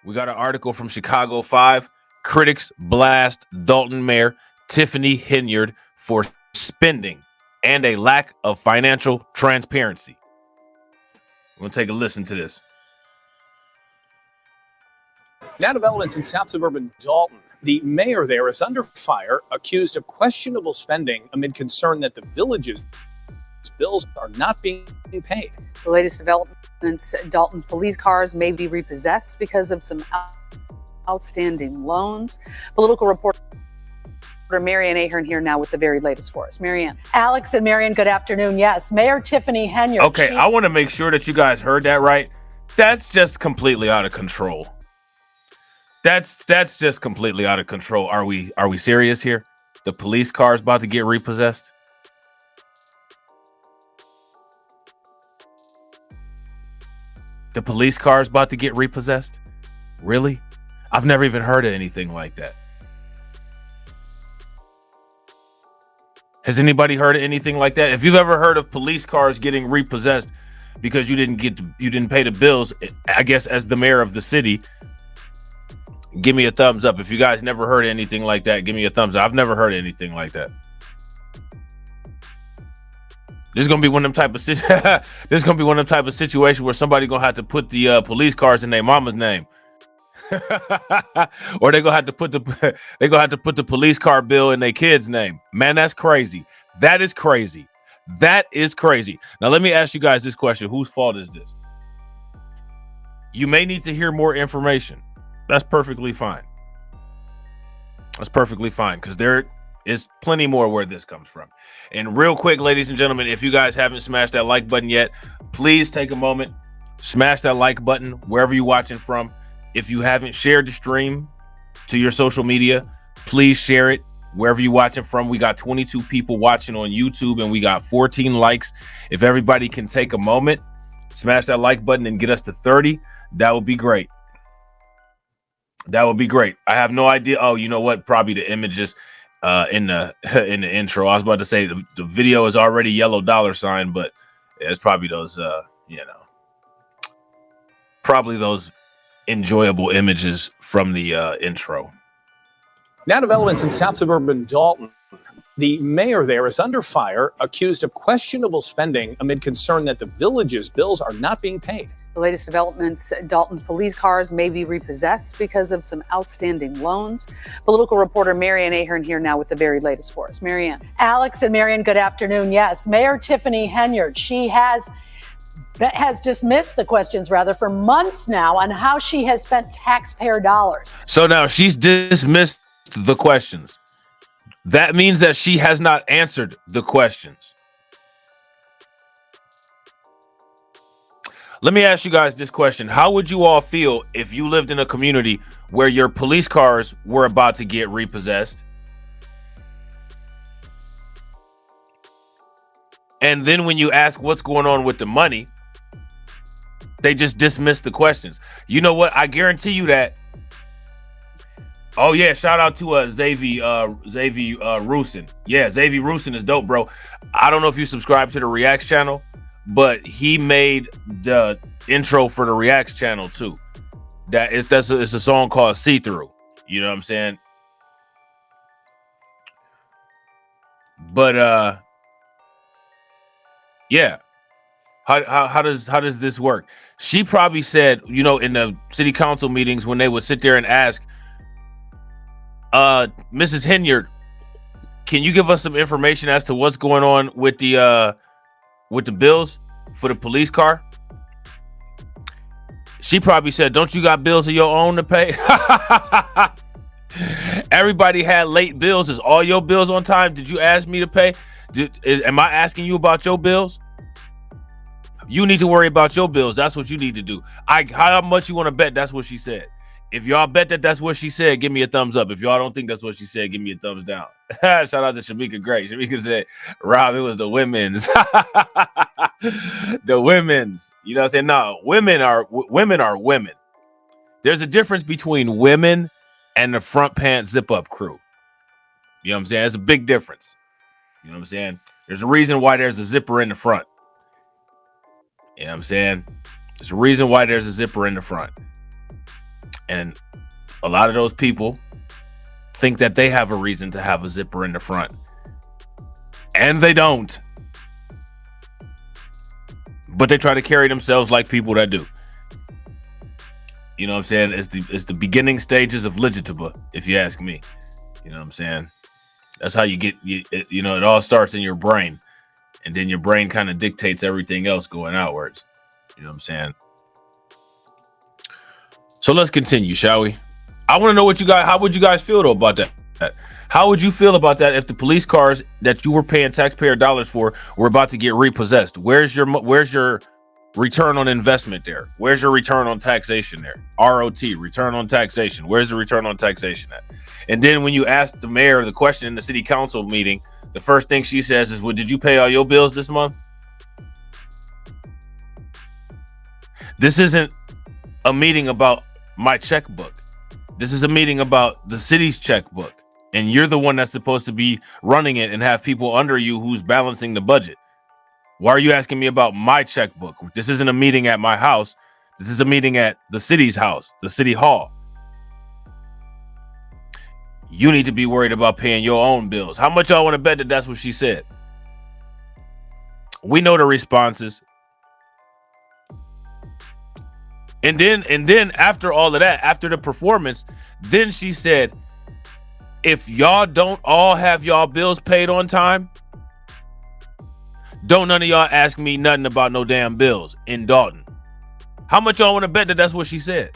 We got an article from Chicago 5. Critics blast Dalton Mayor Tiffany Henyard for spending and a lack of financial transparency. We'll take a listen to this. Now developments in South Suburban Dalton. The mayor there is under fire, accused of questionable spending amid concern that the village's bills are not being paid. The latest developments, Dalton's police cars may be repossessed because of some outstanding loans. Political reporter Marianne Ahern here now with the very latest for us. Marianne. Alex and Marianne, good afternoon. Yes, Mayor Tiffany Henyard. Okay, I want to make sure that you guys heard that right. That's just completely out of control. That's just completely out of control. Are we serious here? The police car is about to get repossessed? The police car is about to get repossessed? Really? I've never even heard of anything like that. Has anybody heard of anything like that? If you've ever heard of police cars getting repossessed because you didn't pay the bills, I guess as the mayor of the city, give me a thumbs up. If you guys never heard of anything like that, give me a thumbs up. I've never heard of anything like that. This is gonna be one of them type of situation where somebody gonna have to put the police cars in their mama's name. Or they're gonna have to put the police car bill in their kid's name. Man, that's crazy. That is crazy. That is crazy. Now let me ask you guys this question. Whose fault is this? You may need to hear more information. That's perfectly fine. That's perfectly fine, because there is plenty more where this comes from. And real quick, ladies and gentlemen, if you guys haven't smashed that like button yet, please take a moment, smash that like button wherever you're watching from. If you haven't shared the stream to your social media, please share it wherever you're watching from. We got 22 people watching on YouTube and we got 14 likes. If everybody can take a moment, smash that like button and get us to 30, that would be great. That would be great. I have no idea. Oh, you know what? Probably the images in the intro. I was about to say the video is already yellow $, but it's probably those probably those enjoyable images from the intro. Now developments in South Suburban Dalton. The mayor there is under fire, accused of questionable spending amid concern that the village's bills are not being paid. The latest developments, Dalton's police cars may be repossessed because of some outstanding loans. Political reporter Marianne Ahern here now with the very latest for us. Marianne. Alex and Marianne, good afternoon. Yes, Mayor Tiffany Henyard, she has dismissed the questions for months now on how she has spent taxpayer dollars. So now she's dismissed the questions. That means that she has not answered the questions. Let me ask you guys this question. How would you all feel if you lived in a community where your police cars were about to get repossessed? And then when you ask what's going on with the money, they just dismiss the questions. You know what? I guarantee you that. Oh yeah, shout out to Xavier Rusin. Yeah, Xavier Rusin is dope, bro. I don't know if you subscribe to the Reacts channel, but he made the intro for the Reacts channel too. It's a song called See Through. You know what I'm saying? But yeah. How does this work? She probably said, in the city council meetings when they would sit there and ask, Mrs. Henyard, can you give us some information as to what's going on with the bills for the police car? She probably said, don't you got bills of your own to pay? Everybody had late bills. Is all your bills on time? Did you ask me to pay? Am I asking you about your bills? You need to worry about your bills. That's what you need to do. How much you want to bet? That's what she said. If y'all bet that that's what she said, give me a thumbs up. If y'all don't think that's what she said, give me a thumbs down. Shout out to Shamika Gray. Shamika said, Rob, it was the women's. The women's. You know what I'm saying? No, women are women. There's a difference between women and the front pants zip-up crew. You know what I'm saying? There's a big difference. You know what I'm saying? There's a reason why there's a zipper in the front. You know what I'm saying? There's a reason why there's a zipper in the front. And a lot of those people think that they have a reason to have a zipper in the front. And they don't. But they try to carry themselves like people that do. You know what I'm saying? It's the beginning stages of legitiba, if you ask me. You know what I'm saying? That's how you get, you know, it all starts in your brain. And then your brain kind of dictates everything else going outwards. You know what I'm saying? So let's continue, shall we? I want to know how would you guys feel though about that? How would you feel about that if the police cars that you were paying taxpayer dollars for were about to get repossessed? Where's your return on investment there? Where's your return on taxation there? ROT, return on taxation. Where's the return on taxation at? And then when you ask the mayor the question in the city council meeting, the first thing she says is, well, did you pay all your bills this month? This isn't a meeting about my checkbook. This is a meeting about the city's checkbook. And you're the one that's supposed to be running it and have people under you who's balancing the budget. Why are you asking me about my checkbook? This isn't a meeting at my house. This is a meeting at the city's house, the city hall. You need to be worried about paying your own bills. How much y'all want to bet that that's what she said? We know the responses. And then after all of that, after the performance, then she said, if y'all don't all have y'all bills paid on time, don't none of y'all ask me nothing about no damn bills in Dalton. How much y'all want to bet that that's what she said?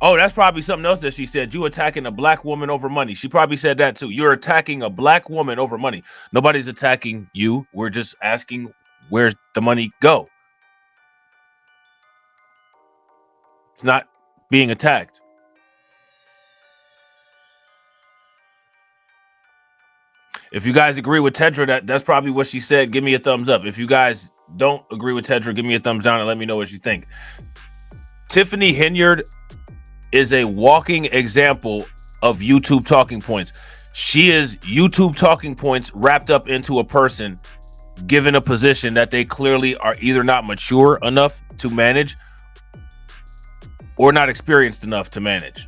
Oh, that's probably something else that she said. You attacking a black woman over money. She probably said that too. You're attacking a black woman over money. Nobody's attacking you. We're just asking, where's the money go? It's not being attacked. If you guys agree with Tedra, that's probably what she said. Give me a thumbs up. If you guys don't agree with Tedra, give me a thumbs down and let me know what you think. Tiffany Henyard is a walking example of YouTube talking points. She is YouTube talking points wrapped up into a person given a position that they clearly are either not mature enough to manage or not experienced enough to manage.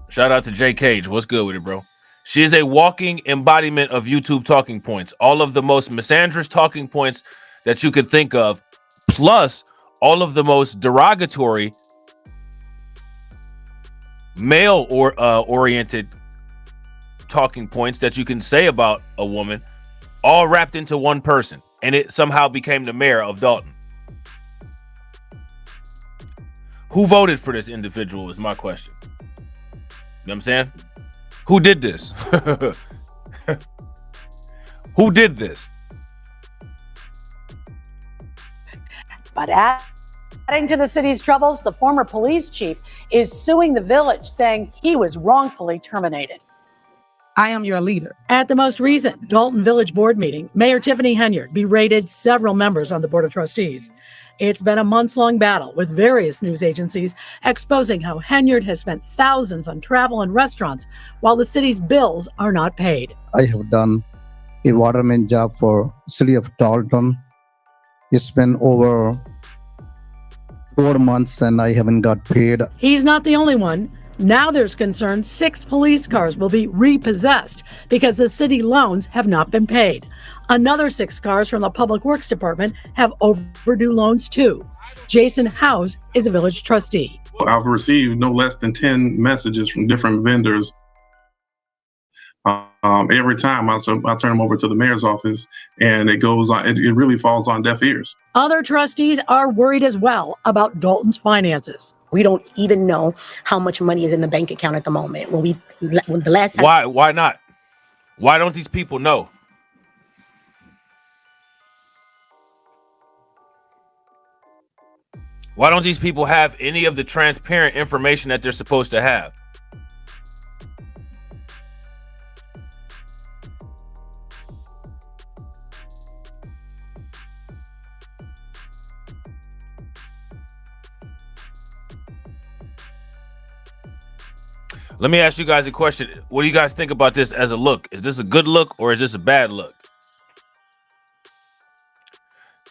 Shout out to Jay Cage. What's good with it, bro? She is a walking embodiment of YouTube talking points. All of the most misandrous talking points that you could think of, plus all of the most derogatory male or oriented talking points that you can say about a woman, all wrapped into one person. And it somehow became the mayor of Dalton. Who voted for this individual is my question. You know what I'm saying? Who did this? Who did this? But adding to the city's troubles, the former police chief is suing the village, saying he was wrongfully terminated. I am your leader. At the most recent Dalton Village Board meeting, Mayor Tiffany Henyard berated several members on the Board of Trustees. It's been a months-long battle with various news agencies exposing how Henyard has spent thousands on travel and restaurants while the city's bills are not paid. I have done a waterman job for city of Dalton. It's been over 4 months and I haven't got paid. He's not the only one. Now there's concern 6 police cars will be repossessed because the city loans have not been paid. Another 6 cars from the Public Works Department have overdue loans too. Jason Howes is a village trustee. I've received no less than 10 messages from different vendors. Every time I turn them over to the mayor's office, and it goes on. It really falls on deaf ears. Other trustees are worried as well about Dalton's finances. We don't even know how much money is in the bank account at the moment. When the last time Why not? Why don't these people know? Why don't these people have any of the transparent information that they're supposed to have? Let me ask you guys a question. What do you guys think about this as a look? Is this a good look or is this a bad look?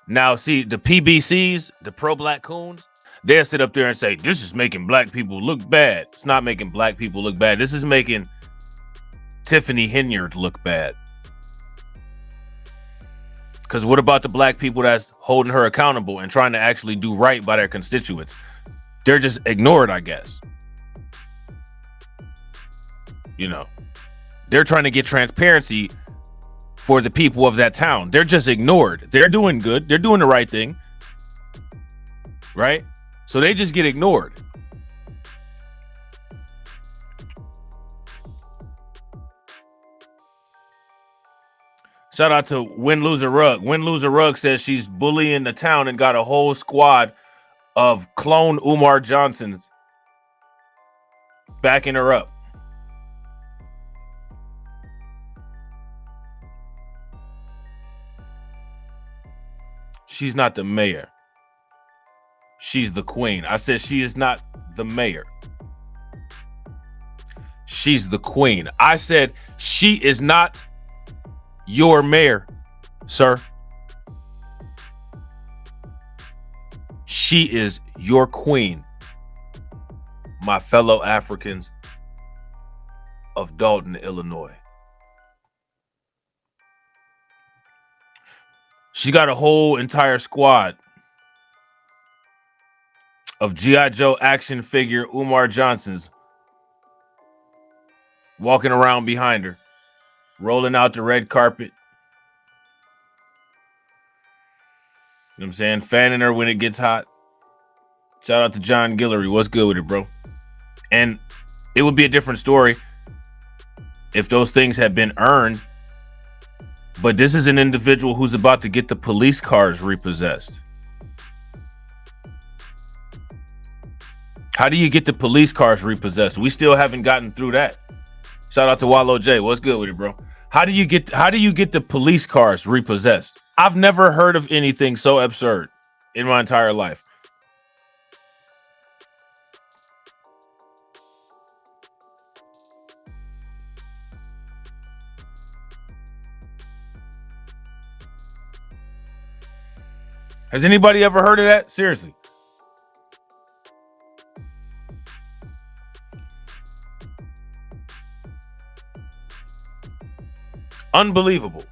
Now, see, the PBCs, the pro-black coons, they'll sit up there and say, this is making black people look bad. It's not making black people look bad. This is making Tiffany Henyard look bad. Because what about the black people that's holding her accountable and trying to actually do right by their constituents? They're just ignored, I guess. You know, they're trying to get transparency for the people of that town. They're just ignored. They're doing good. They're doing the right thing. Right? So they just get ignored. Shout out to Win Loser Rug. Win Loser Rug says she's bullying the town and got a whole squad of clone Umar Johnsons backing her up. She's not the mayor. She's the queen. I said she is not the mayor. She's the queen. I said she is not your mayor, sir. She is your queen, my fellow Africans of Dalton, Illinois. She got a whole entire squad of G.I. Joe action figure Umar Johnsons walking around behind her, rolling out the red carpet. You know what I'm saying? Fanning her when it gets hot. Shout out to John Guillory. What's good with it, bro? And it would be a different story if those things had been earned. But this is an individual who's about to get the police cars repossessed. How do you get the police cars repossessed? We still haven't gotten through that. Shout out to Wallow J. What's good with it, bro? How do you get the police cars repossessed? I've never heard of anything so absurd in my entire life. Has anybody ever heard of that? Seriously. Unbelievable.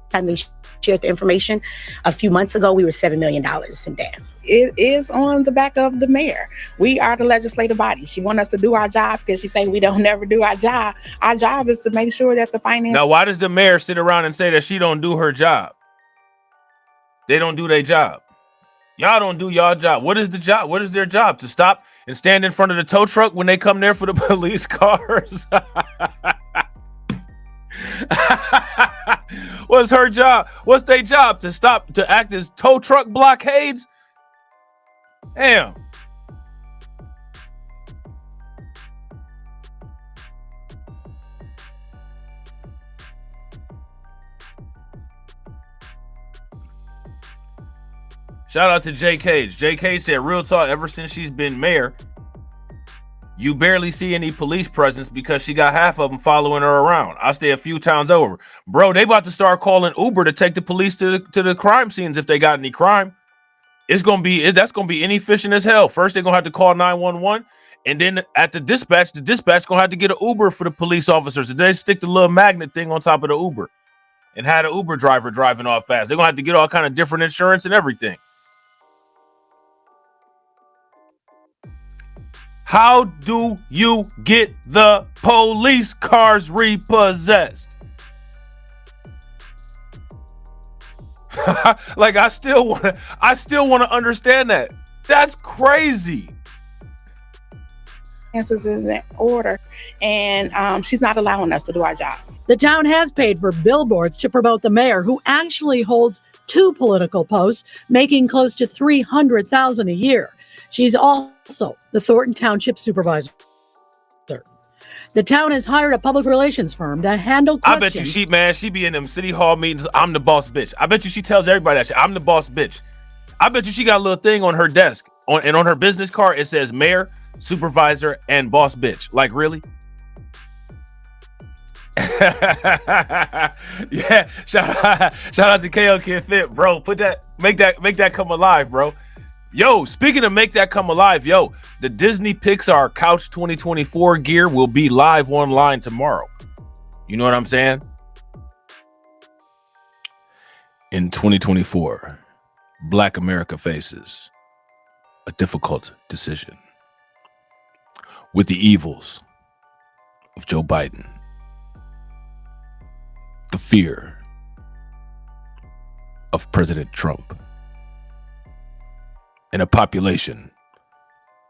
Time they shared the information a few months ago, we were $7 million in debt. It is on the back of the mayor. We are the legislative body. She wants us to do our job because she say we don't never do our job. Our job is to make sure that the finance. Now, why does the mayor sit around and say that she don't do her job? They don't do their job. Y'all don't do y'all job. What is the job? What is their job? To stop and stand in front of the tow truck when they come there for the police cars? What's her job? What's their job? To stop, to act as tow truck blockades? Damn. Shout out to J. Cage. JK said, real talk, ever since she's been mayor, you barely see any police presence because she got half of them following her around. I stay a few towns over. Bro, they about to start calling Uber to take the police to the crime scenes if they got any crime. That's gonna be inefficient as hell. First, they're gonna have to call 911, and then at the dispatch gonna have to get an Uber for the police officers. And they stick the little magnet thing on top of the Uber and had an Uber driver driving off fast. They're gonna have to get all kind of different insurance and everything. How do you get the police cars repossessed? Like, I still want to understand that. That's crazy. Is in order, and she's not allowing us to do our job. The town has paid for billboards to promote the mayor, who actually holds 2 political posts, making close to $300,000 a year. She's also the Thornton Township supervisor. The town has hired a public relations firm to handle questions. I bet you she be in them city hall meetings. I'm the boss bitch. I bet you she tells everybody that shit. I'm the boss bitch. I bet you she got a little thing on her desk and on her business card. It says mayor, supervisor, and boss bitch. Like, really? Yeah, shout out to KO Kid Fit, bro. Make that come alive, bro. Yo, speaking of make that come alive, yo, the Disney Pixar Couch 2024 gear will be live online tomorrow. You know what I'm saying? In 2024, Black America faces a difficult decision with the evils of Joe Biden, the fear of President Trump, and a population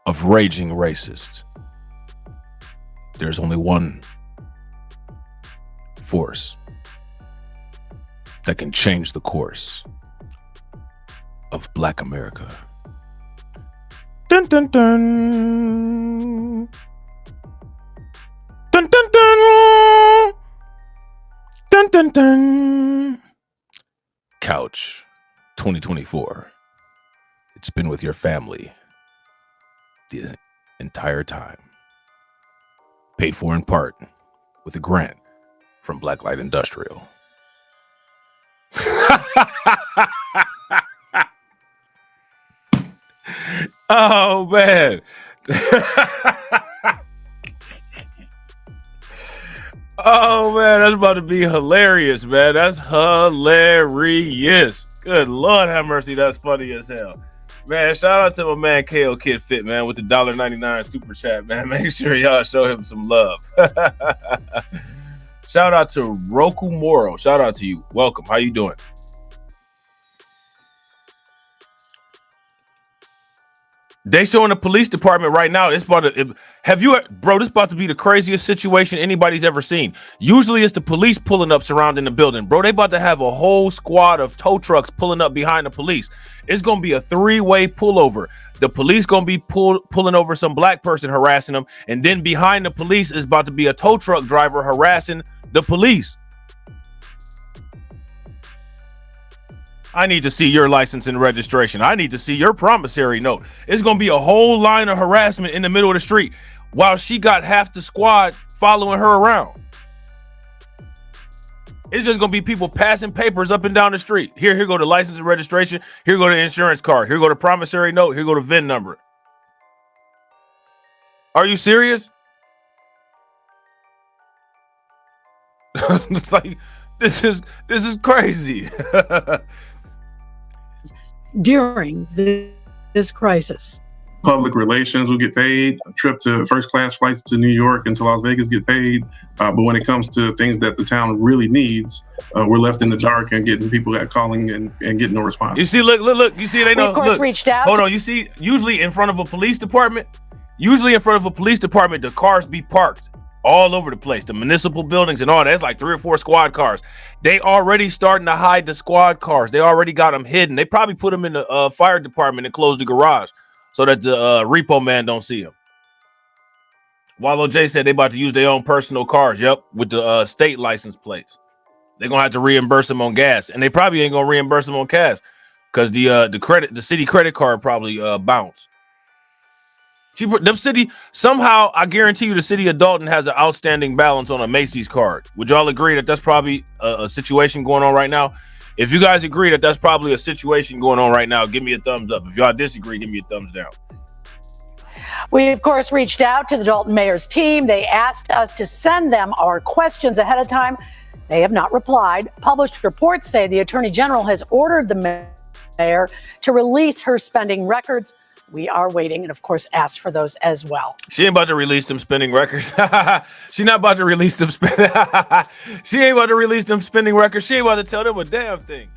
of raging racists. There's only one force that can change the course of Black America. Dun dun dun. Dun dun dun. Dun dun dun. Couch 2024. It's been with your family the entire time. Paid for in part with a grant from Blacklight Industrial. Oh, man. Oh, man, that's about to be hilarious, man. That's hilarious. Good Lord have mercy. That's funny as hell. Man, shout out to my man KO Kid Fit, man, with the $1.99 super chat, man. Make sure y'all show him some love. Shout out to Roku Moro. Shout out to you. Welcome. How you doing? They showing the police department right now. It's about to, bro, this about to be the craziest situation anybody's ever seen. Usually it's the police pulling up surrounding the building. Bro, they about to have a whole squad of tow trucks pulling up behind the police. It's going to be a three-way pullover. The police going to be pulling over some black person, harassing them. And then behind the police is about to be a tow truck driver harassing the police. I need to see your license and registration. I need to see your promissory note. It's going to be a whole line of harassment in the middle of the street while she got half the squad following her around. It's just going to be people passing papers up and down the street. Here go the license and registration. Here go the insurance card. Here go the promissory note. Here go the VIN number. Are you serious? It's like, this is crazy. During this crisis, public relations will get paid. A trip to first class flights to New York and to Las Vegas get paid. But when it comes to things that the town really needs, we're left in the dark and getting people calling and getting no response. You see, look. You see, they know. We, of course, reached out. Hold on. You see, usually in front of a police department, the cars be parked all over the place. The municipal buildings and all that. It's like 3 or 4 squad cars. They already starting to hide the squad cars. They already got them hidden. They probably put them in the fire department and closed the garage so that the repo man don't see them. Wallow J said they about to use their own personal cars. Yep, with the state license plates. They're gonna have to reimburse them on gas, and they probably ain't gonna reimburse them on cash because the city credit card probably bounced. Somehow, I guarantee you, the city of Dalton has an outstanding balance on a Macy's card. Would y'all agree that that's probably a situation going on right now? If you guys agree that that's probably a situation going on right now, give me a thumbs up. If y'all disagree, give me a thumbs down. We, of course, reached out to the Dalton mayor's team. They asked us to send them our questions ahead of time. They have not replied. Published reports say the attorney general has ordered the mayor to release her spending records. We are waiting and, of course, asked for those as well. She ain't about to release them spending records. She not about to release them She ain't about to release them spending records. She ain't about to tell them a damn thing.